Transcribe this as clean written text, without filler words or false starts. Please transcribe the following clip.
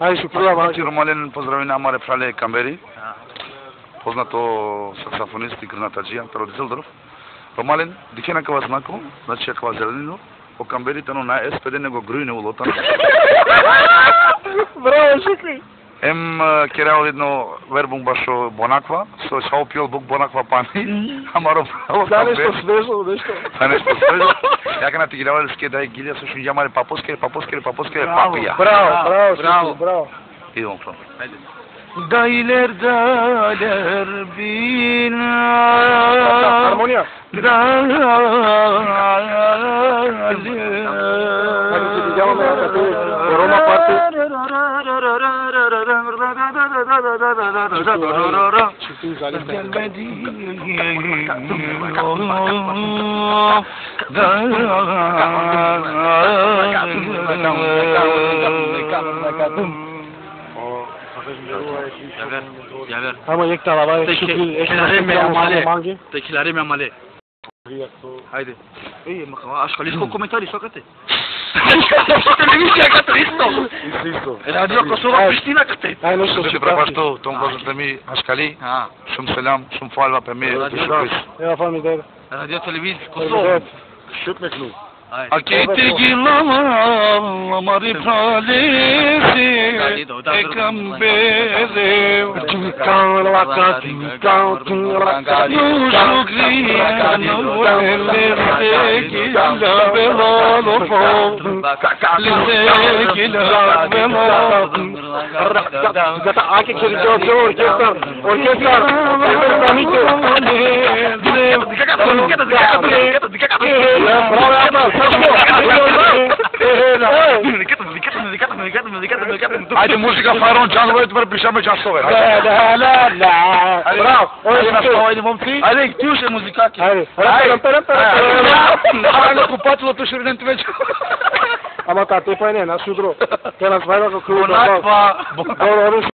Aj, šukrula, Romalin pozdravi na Mare Frale Kamberi, poznato saksafonist i granatađija, Tarot Zildorf. Romalin, dikena kao znako, znači kao zelenino, o Kamberi tano na SPD nego grujne ulotano. Bravo, šukri. Керал едно вербум башо Бонаква, со шаупиол бук Бонаква пани, амаро право. Да, нещо свежо, нещо. Да, нещо свежо. Яка на тиграва леске да гилия со шинджамаре папоскере, папия. Bravo. Идем from. Dayler bina. Harmonia. Roma parte. Ama yek talaba Tekileri memali. Haydi. İyi bakma aşk listo komentari sokate. Televizija kate isto. Radio Kosova Pristina kate. Aj nešto Ще препащо, том казвате ми Ашкали, шум селям, шум фалва пе ми, Eva fami der. Radio Televizija Kosova. Şükmeklu. Akiti gilama mari pralesi ekambere Ajde muzika Fajron Canlı Ötüver Pişame Cansover. Bravo. Ajde momci. Ajde tiuše muzikaki. Ajde. Ajde kupatilo tu širidentu već. Ama tate pa ne, na sudro. Te nas vajda kako Bonakva.